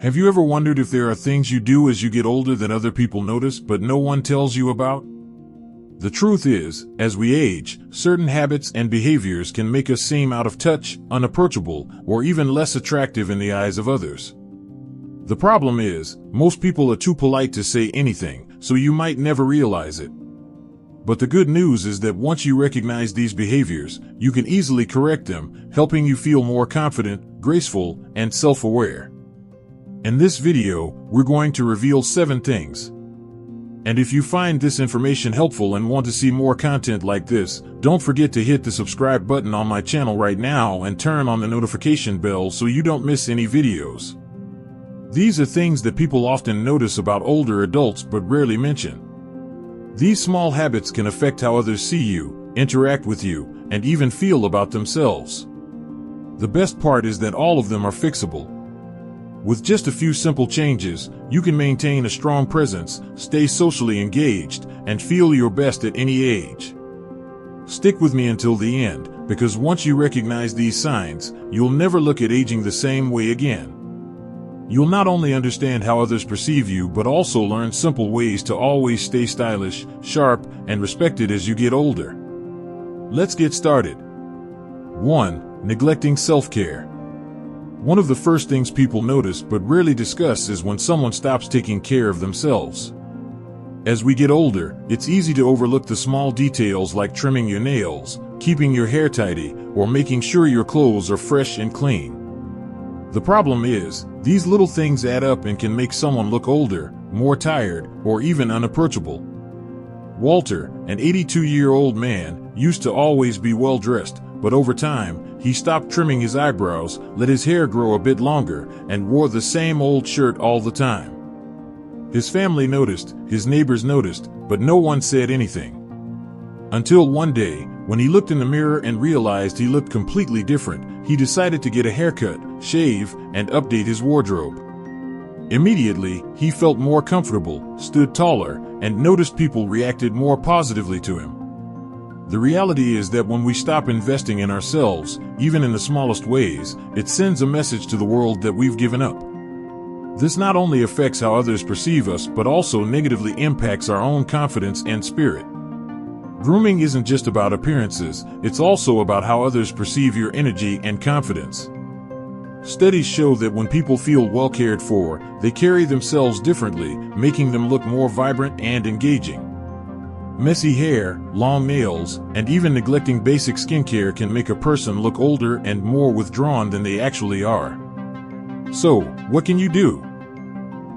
Have you ever wondered if there are things you do as you get older that other people notice but no one tells you about? The truth is, as we age, certain habits and behaviors can make us seem out of touch, unapproachable, or even less attractive in the eyes of others. The problem is, most people are too polite to say anything, so you might never realize it. But the good news is that once you recognize these behaviors, you can easily correct them, helping you feel more confident, graceful, and self-aware. In this video, we're going to reveal 7 things. And if you find this information helpful and want to see more content like this, don't forget to hit the subscribe button on my channel right now and turn on the notification bell so you don't miss any videos. These are things that people often notice about older adults but rarely mention. These small habits can affect how others see you, interact with you, and even feel about themselves. The best part is that all of them are fixable. With just a few simple changes, you can maintain a strong presence, stay socially engaged, and feel your best at any age. Stick with me until the end, because once you recognize these signs, you'll never look at aging the same way again. You'll not only understand how others perceive you, but also learn simple ways to always stay stylish, sharp, and respected as you get older. Let's get started. 1. Neglecting self-care. One of the first things people notice but rarely discuss is when someone stops taking care of themselves. As we get older, it's easy to overlook the small details like trimming your nails, keeping your hair tidy, or making sure your clothes are fresh and clean. The problem is, these little things add up and can make someone look older, more tired, or even unapproachable. Walter, an 82-year-old man, used to always be well-dressed, but over time, he stopped trimming his eyebrows, let his hair grow a bit longer, and wore the same old shirt all the time. His family noticed, his neighbors noticed, but no one said anything. Until one day, when he looked in the mirror and realized he looked completely different, he decided to get a haircut, shave, and update his wardrobe. Immediately, he felt more comfortable, stood taller, and noticed people reacted more positively to him. The reality is that when we stop investing in ourselves, even in the smallest ways, it sends a message to the world that we've given up. This not only affects how others perceive us, but also negatively impacts our own confidence and spirit. Grooming isn't just about appearances, it's also about how others perceive your energy and confidence. Studies show that when people feel well cared for, they carry themselves differently, making them look more vibrant and engaging. Messy hair, long nails, and even neglecting basic skincare can make a person look older and more withdrawn than they actually are. So, what can you do?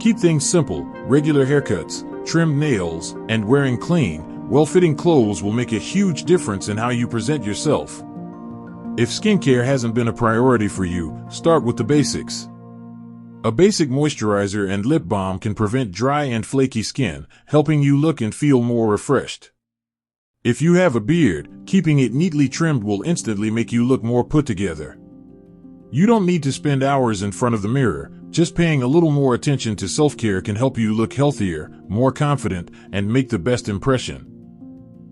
Keep things simple. Regular haircuts, trimmed nails, and wearing clean, well-fitting clothes will make a huge difference in how you present yourself. If skincare hasn't been a priority for you, start with the basics. A basic moisturizer and lip balm can prevent dry and flaky skin, helping you look and feel more refreshed. If you have a beard, keeping it neatly trimmed will instantly make you look more put together. You don't need to spend hours in front of the mirror, just paying a little more attention to self-care can help you look healthier, more confident, and make the best impression.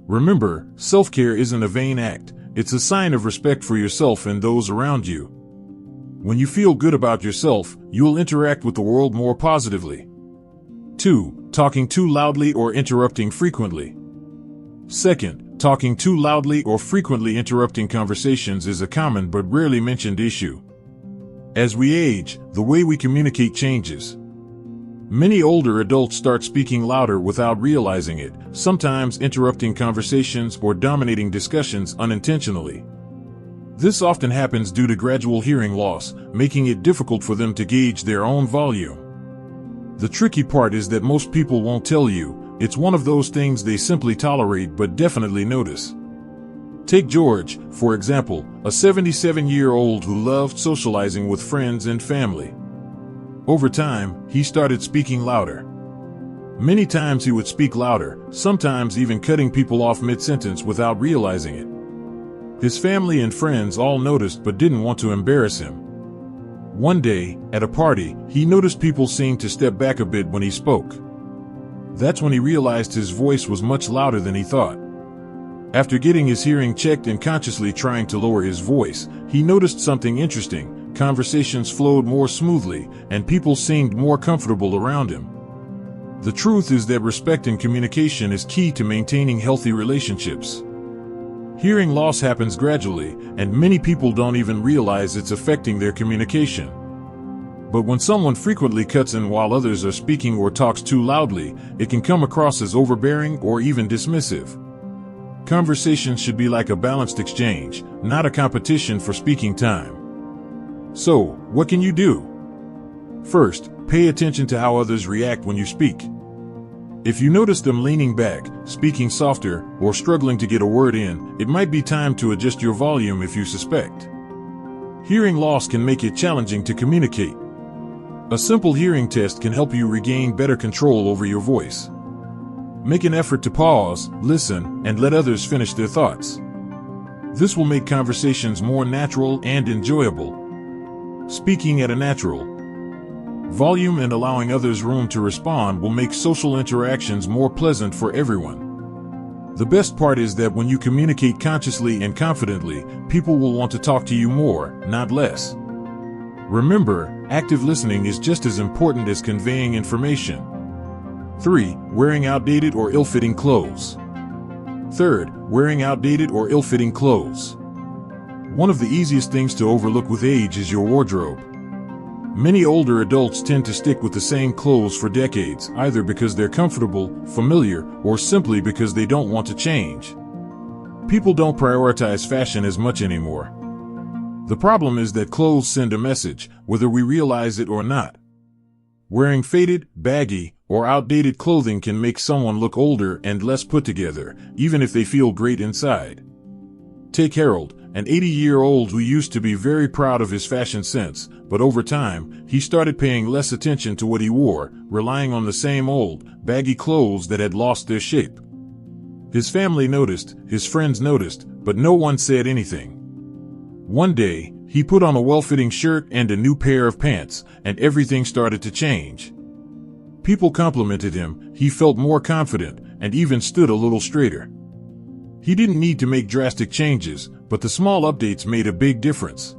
Remember, self-care isn't a vain act, it's a sign of respect for yourself and those around you. When you feel good about yourself, you'll interact with the world more positively. 2. Talking too loudly or interrupting frequently. Second, talking too loudly or frequently interrupting conversations is a common but rarely mentioned issue. As we age, the way we communicate changes. Many older adults start speaking louder without realizing it, sometimes interrupting conversations or dominating discussions unintentionally. This often happens due to gradual hearing loss, making it difficult for them to gauge their own volume. The tricky part is that most people won't tell you, it's one of those things they simply tolerate but definitely notice. Take George, for example, a 77-year-old who loved socializing with friends and family. Over time, he started speaking louder. Many times he would speak louder, sometimes even cutting people off mid-sentence without realizing it. His family and friends all noticed but didn't want to embarrass him. One day, at a party, he noticed people seemed to step back a bit when he spoke. That's when he realized his voice was much louder than he thought. After getting his hearing checked and consciously trying to lower his voice, he noticed something interesting. conversations flowed more smoothly, and people seemed more comfortable around him. The truth is that respect and communication is key to maintaining healthy relationships. Hearing loss happens gradually, and many people don't even realize it's affecting their communication. But when someone frequently cuts in while others are speaking or talks too loudly, it can come across as overbearing or even dismissive. Conversations should be like a balanced exchange, not a competition for speaking time. So, what can you do? First, pay attention to how others react when you speak. If you notice them leaning back, speaking softer, or struggling to get a word in, it might be time to adjust your volume if you suspect. Hearing loss can make it challenging to communicate. A simple hearing test can help you regain better control over your voice. Make an effort to pause, listen, and let others finish their thoughts. This will make conversations more natural and enjoyable. Speaking at a natural volume and allowing others room to respond will make social interactions more pleasant for everyone. The best part is that when you communicate consciously and confidently, people will want to talk to you more, not less. Remember, active listening is just as important as conveying information. 3. Wearing outdated or ill-fitting clothes. Third, wearing outdated or ill-fitting clothes. One of the easiest things to overlook with age is your wardrobe. Many older adults tend to stick with the same clothes for decades, either because they're comfortable, familiar, or simply because they don't want to change. People don't prioritize fashion as much anymore. The problem is that clothes send a message, whether we realize it or not. Wearing faded, baggy, or outdated clothing can make someone look older and less put together, even if they feel great inside. Take Harold, an 80-year-old who used to be very proud of his fashion sense, but over time, he started paying less attention to what he wore, relying on the same old, baggy clothes that had lost their shape. His family noticed, his friends noticed, but no one said anything. One day, he put on a well-fitting shirt and a new pair of pants, and everything started to change. People complimented him, he felt more confident, and even stood a little straighter. He didn't need to make drastic changes, but the small updates made a big difference.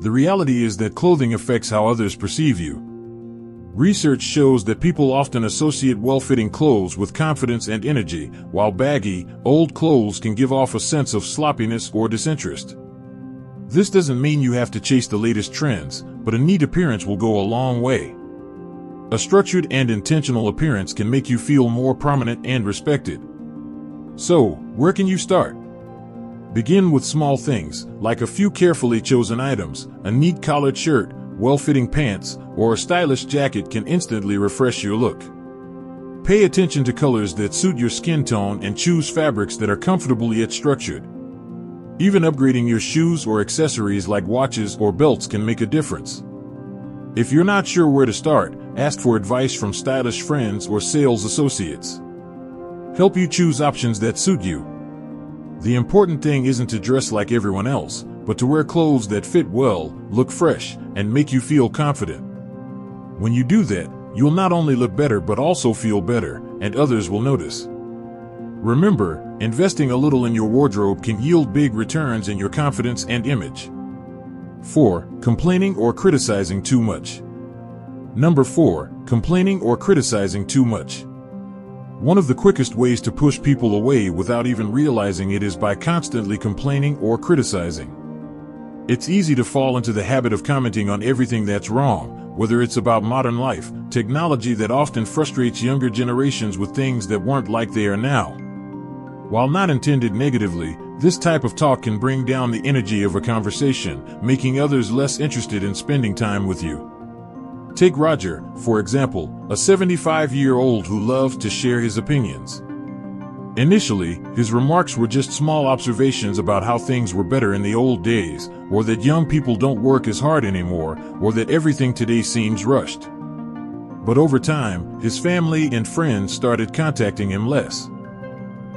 The reality is that clothing affects how others perceive you. Research shows that people often associate well-fitting clothes with confidence and energy, while baggy, old clothes can give off a sense of sloppiness or disinterest. This doesn't mean you have to chase the latest trends, but a neat appearance will go a long way. A structured and intentional appearance can make you feel more prominent and respected. So, where can you start? Begin with small things, like a few carefully chosen items. A neat collared shirt, well-fitting pants, or a stylish jacket can instantly refresh your look. Pay attention to colors that suit your skin tone and choose fabrics that are comfortable yet structured. Even upgrading your shoes or accessories like watches or belts can make a difference. If you're not sure where to start, ask for advice from stylish friends or sales associates. Help you choose options that suit you. The important thing isn't to dress like everyone else, but to wear clothes that fit well, look fresh, and make you feel confident. When you do that, you'll not only look better but also feel better, and others will notice. Remember, investing a little in your wardrobe can yield big returns in your confidence and image. 4. Complaining or criticizing too much. Number 4. Complaining or criticizing too much. One of the quickest ways to push people away without even realizing it is by constantly complaining or criticizing. It's easy to fall into the habit of commenting on everything that's wrong, whether it's about modern life, technology that often frustrates younger generations with things that weren't like they are now. While not intended negatively, this type of talk can bring down the energy of a conversation, making others less interested in spending time with you. Take Roger, for example, a 75-year-old who loved to share his opinions. Initially, his remarks were just small observations about how things were better in the old days, or that young people don't work as hard anymore, or that everything today seems rushed. But over time, his family and friends started contacting him less.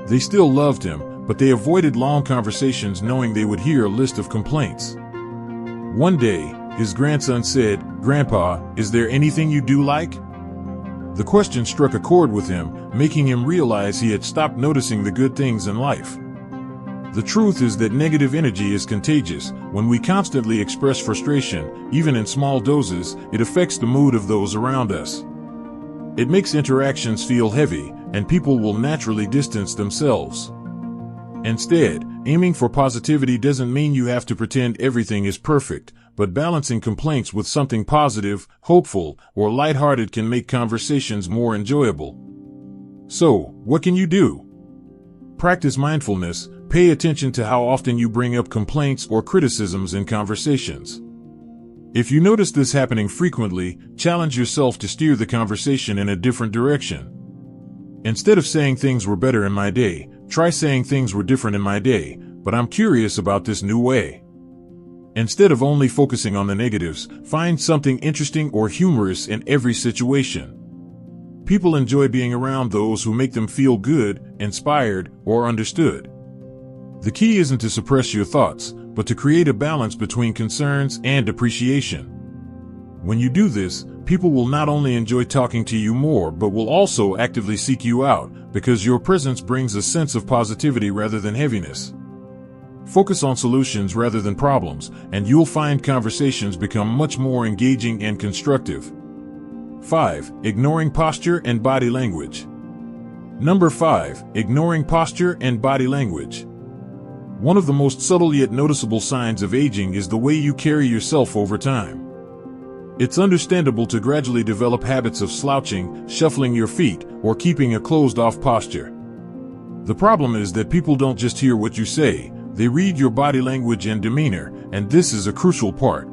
They still loved him, but they avoided long conversations knowing they would hear a list of complaints. One day, his grandson said, "Grandpa, is there anything you do like?" The question struck a chord with him, making him realize he had stopped noticing the good things in life. The truth is that negative energy is contagious. When we constantly express frustration, even in small doses, it affects the mood of those around us. It makes interactions feel heavy, and people will naturally distance themselves. Instead, aiming for positivity doesn't mean you have to pretend everything is perfect, but balancing complaints with something positive, hopeful, or lighthearted can make conversations more enjoyable. So, what can you do? Practice mindfulness. Pay attention to how often you bring up complaints or criticisms in conversations. If you notice this happening frequently, challenge yourself to steer the conversation in a different direction. Instead of saying things were better in my day, try saying things were different in my day, but I'm curious about this new way. Instead of only focusing on the negatives, find something interesting or humorous in every situation. People enjoy being around those who make them feel good, inspired, or understood. The key isn't to suppress your thoughts, but to create a balance between concerns and appreciation. When you do this, people will not only enjoy talking to you more but will also actively seek you out, because your presence brings a sense of positivity rather than heaviness. Focus on solutions rather than problems, and you'll find conversations become much more engaging and constructive. 5. Ignoring posture and body language. Number 5. Ignoring posture and body language. One of the most subtle yet noticeable signs of aging is the way you carry yourself over time. It's understandable to gradually develop habits of slouching, shuffling your feet, or keeping a closed-off posture. The problem is that people don't just hear what you say, they read your body language and demeanor, and this is a crucial part.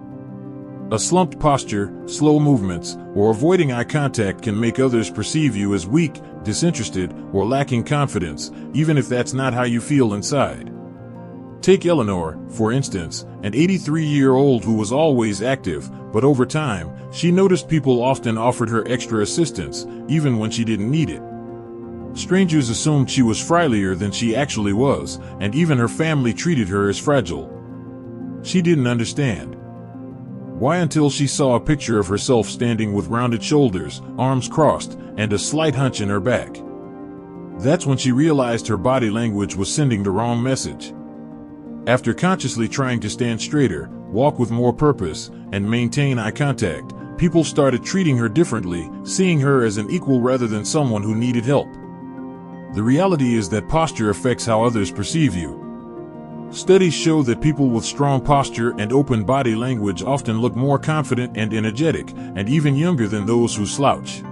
A slumped posture, slow movements, or avoiding eye contact can make others perceive you as weak, disinterested, or lacking confidence, even if that's not how you feel inside. Take Eleanor, for instance, an 83-year-old who was always active, but over time, she noticed people often offered her extra assistance, even when she didn't need it. Strangers assumed she was frilier than she actually was, and even her family treated her as fragile. She didn't understand. Why until she saw a picture of herself standing with rounded shoulders, arms crossed, and a slight hunch in her back. That's when she realized her body language was sending the wrong message. After consciously trying to stand straighter, walk with more purpose, and maintain eye contact, people started treating her differently, seeing her as an equal rather than someone who needed help. The reality is that posture affects how others perceive you. Studies show that people with strong posture and open body language often look more confident and energetic, and even younger than those who slouch.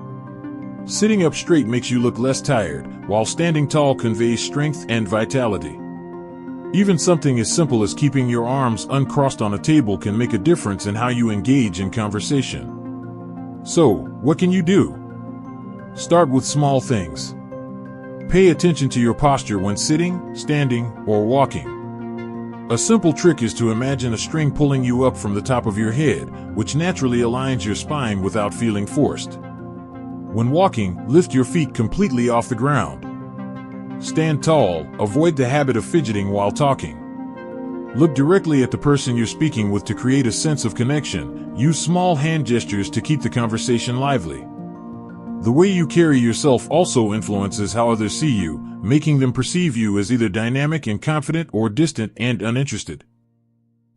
Sitting up straight makes you look less tired, while standing tall conveys strength and vitality. Even something as simple as keeping your arms uncrossed on a table can make a difference in how you engage in conversation. So, what can you do? Start with small things. Pay attention to your posture when sitting, standing, or walking. A simple trick is to imagine a string pulling you up from the top of your head, which naturally aligns your spine without feeling forced. When walking, lift your feet completely off the ground. Stand tall, avoid the habit of fidgeting while talking. Look directly at the person you're speaking with to create a sense of connection. Use small hand gestures to keep the conversation lively. The way you carry yourself also influences how others see you, making them perceive you as either dynamic and confident or distant and uninterested.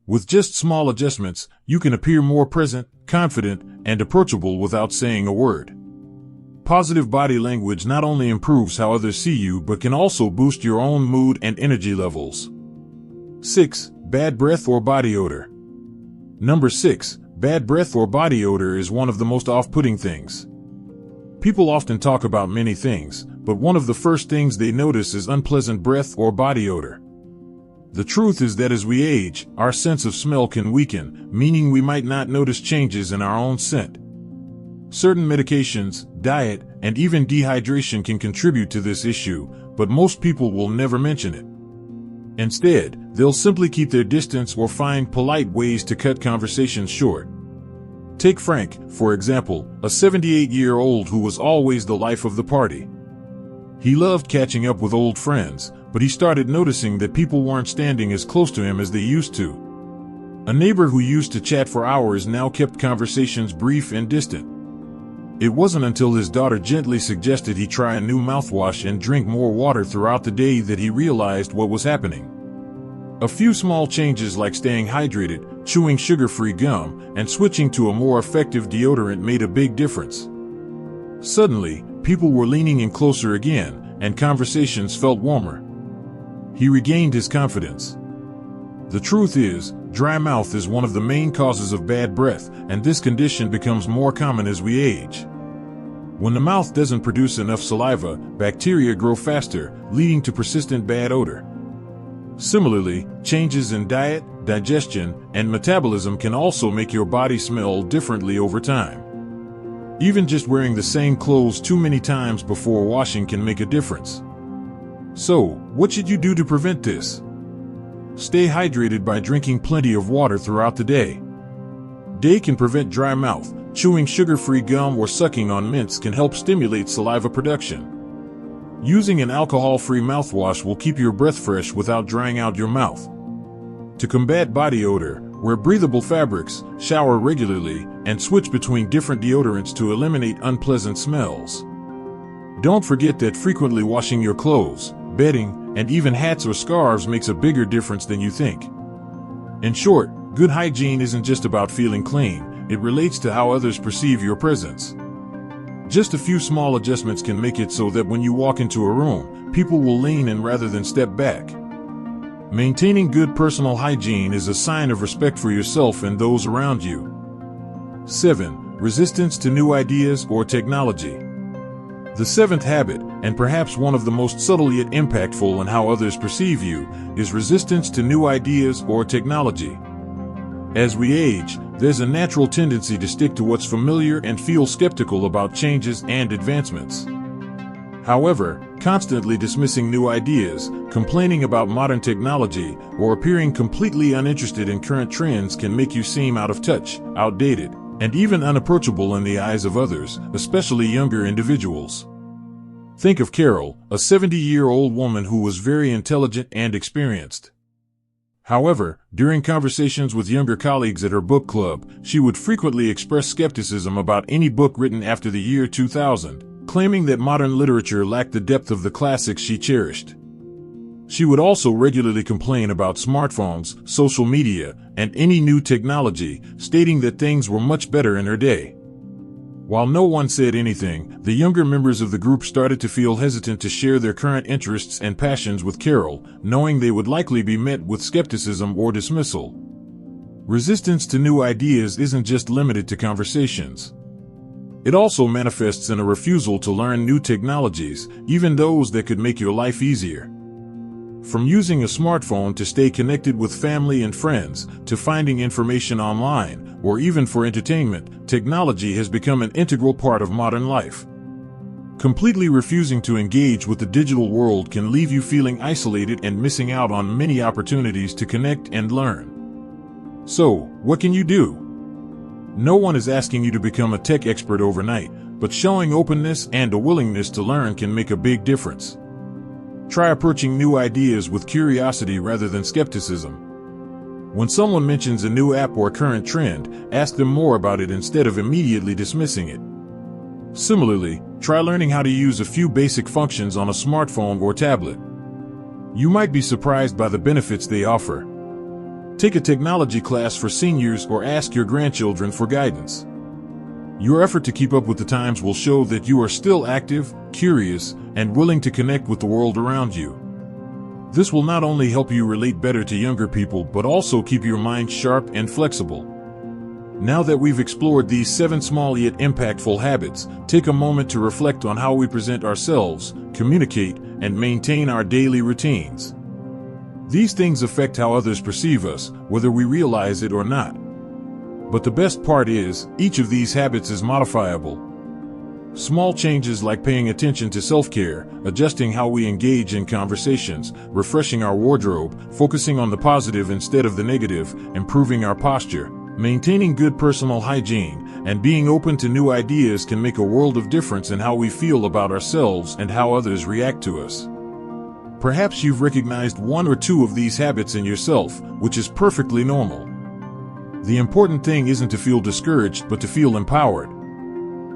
With just small adjustments, you can appear more present, confident, and approachable without saying a word. Positive body language not only improves how others see you but can also boost your own mood and energy levels. 6. Bad breath or body odor. Number 6. Bad breath or body odor is one of the most off-putting things. People often talk about many things, but one of the first things they notice is unpleasant breath or body odor. The truth is that as we age, our sense of smell can weaken, meaning we might not notice changes in our own scent. Certain medications, diet, and even dehydration can contribute to this issue, but most people will never mention it. Instead, they'll simply keep their distance or find polite ways to cut conversations short. Take Frank, for example, a 78-year-old who was always the life of the party. He loved catching up with old friends, but he started noticing that people weren't standing as close to him as they used to. A neighbor who used to chat for hours now kept conversations brief and distant. It wasn't until his daughter gently suggested he try a new mouthwash and drink more water throughout the day that he realized what was happening. A few small changes like staying hydrated, chewing sugar-free gum, and switching to a more effective deodorant made a big difference. Suddenly, people were leaning in closer again, and conversations felt warmer. He regained his confidence. The truth is, dry mouth is one of the main causes of bad breath, and this condition becomes more common as we age. When the mouth doesn't produce enough saliva, bacteria grow faster, leading to persistent bad odor. Similarly, changes in diet, digestion, and metabolism can also make your body smell differently over time. Even just wearing the same clothes too many times before washing can make a difference. So, what should you do to prevent this? Stay hydrated by drinking plenty of water throughout the day. Day can prevent dry mouth. Chewing sugar-free gum or sucking on mints can help stimulate saliva production. Using an alcohol-free mouthwash will keep your breath fresh without drying out your mouth. To combat body odor, wear breathable fabrics, shower regularly, and switch between different deodorants to eliminate unpleasant smells. Don't forget that frequently washing your clothes, bedding, and even hats or scarves makes a bigger difference than you think. In short, good hygiene isn't just about feeling clean. It relates to how others perceive your presence. Just a few small adjustments can make it so that when you walk into a room, people will lean in rather than step back. Maintaining good personal hygiene is a sign of respect for yourself and those around you. 7. Resistance to new ideas or technology. The seventh habit, and perhaps one of the most subtle yet impactful in how others perceive you, is resistance to new ideas or technology. As we age, there's a natural tendency to stick to what's familiar and feel skeptical about changes and advancements. However, constantly dismissing new ideas, complaining about modern technology, or appearing completely uninterested in current trends can make you seem out of touch, outdated, and even unapproachable in the eyes of others, especially younger individuals. Think of Carol, a 70-year-old woman who was very intelligent and experienced. However, during conversations with younger colleagues at her book club, she would frequently express skepticism about any book written after the year 2000, claiming that modern literature lacked the depth of the classics she cherished. She would also regularly complain about smartphones, social media, and any new technology, stating that things were much better in her day. While no one said anything, the younger members of the group started to feel hesitant to share their current interests and passions with Carol, knowing they would likely be met with skepticism or dismissal. Resistance to new ideas isn't just limited to conversations. It also manifests in a refusal to learn new technologies, even those that could make your life easier. From using a smartphone to stay connected with family and friends, to finding information online, or even for entertainment, technology has become an integral part of modern life. Completely refusing to engage with the digital world can leave you feeling isolated and missing out on many opportunities to connect and learn. So, what can you do? No one is asking you to become a tech expert overnight, but showing openness and a willingness to learn can make a big difference. Try approaching new ideas with curiosity rather than skepticism. When someone mentions a new app or current trend, ask them more about it instead of immediately dismissing it. Similarly, try learning how to use a few basic functions on a smartphone or tablet. You might be surprised by the benefits they offer. Take a technology class for seniors or ask your grandchildren for guidance. Your effort to keep up with the times will show that you are still active, curious, and willing to connect with the world around you. This will not only help you relate better to younger people but also keep your mind sharp and flexible. Now that we've explored these 7 small yet impactful habits, take a moment to reflect on how we present ourselves, communicate, and maintain our daily routines. These things affect how others perceive us, whether we realize it or not. But the best part is, each of these habits is modifiable. Small changes like paying attention to self-care, adjusting how we engage in conversations, refreshing our wardrobe, focusing on the positive instead of the negative, improving our posture, maintaining good personal hygiene, and being open to new ideas can make a world of difference in how we feel about ourselves and how others react to us. Perhaps you've recognized 1 or 2 of these habits in yourself, which is perfectly normal. The important thing isn't to feel discouraged but to feel empowered.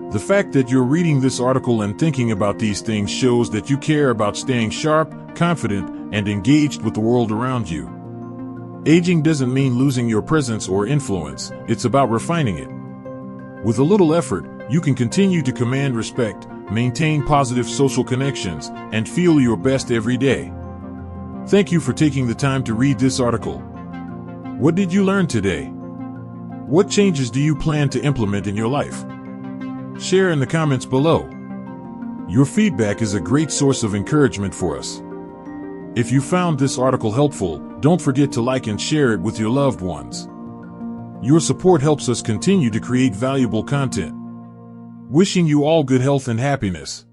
The fact that you're reading this article and thinking about these things shows that you care about staying sharp, confident, and engaged with the world around you. Aging doesn't mean losing your presence or influence, it's about refining it. With a little effort, you can continue to command respect, maintain positive social connections, and feel your best every day. Thank you for taking the time to read this article. What did you learn today? What changes do you plan to implement in your life? Share in the comments below. Your feedback is a great source of encouragement for us. If you found this article helpful, don't forget to like and share it with your loved ones. Your support helps us continue to create valuable content. Wishing you all good health and happiness.